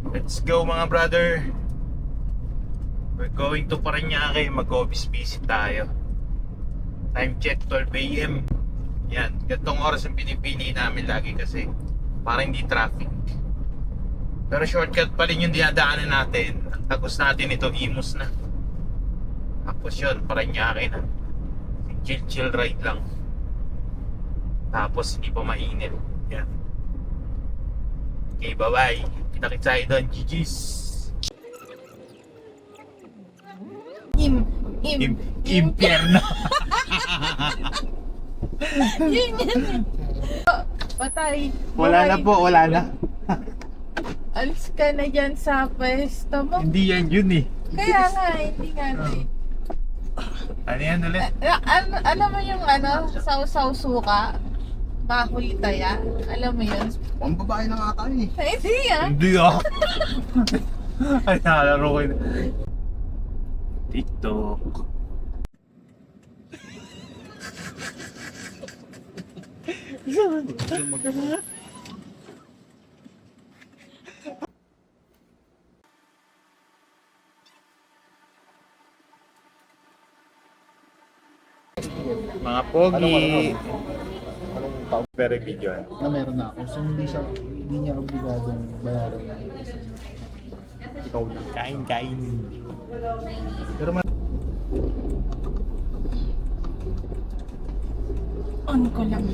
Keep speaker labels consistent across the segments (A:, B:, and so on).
A: Let's go mga brother. We're going to Parañaque. Mag-office visit tayo. Time check 12 AM. Yan, ganitong oras ang pinipili namin lagi kasi para hindi traffic. Pero shortcut pa rin yung dinadaanan natin. Tapos natin ito, Imus na. Tapos yun, Parañaque na. Chill ride lang. Tapos hindi pa mainit. Yan. Okay, bye-bye. Kita-kits tayo doon. GG's. Impyerno.
B: Yun. Patay.
A: Wala na po, wala na.
B: Alis ka na dyan sa pwesto mo.
A: Hindi yan yun eh.
B: Kaya nga, hindi nga eh.
A: Ano yan ulit?
B: Alam mo yung saw-saw suka? Mahuli taya? Alam mo yun?
C: Ang babae na nga tayo eh.
B: Hindi ah.
A: Hindi ah. Ay, nakalaro ko yun. TikTok. Mga pogi.
C: Anong taon
A: Very video.
C: na meron na ako. So hindi niya obligadong bayaran na. Ikaw na.
A: Kain.
C: Pero
B: On ko lang.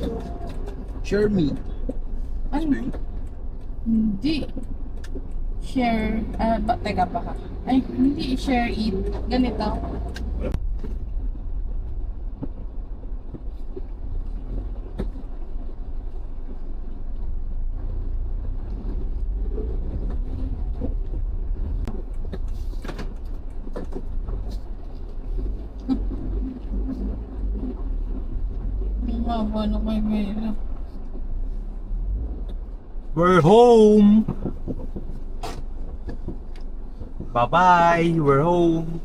C: share me.
B: Ano? Hindi. Share, teka baka. Ay, hindi share it. Ganito. Ano kayo ngayon?
A: We're home. Bye-bye. We're home.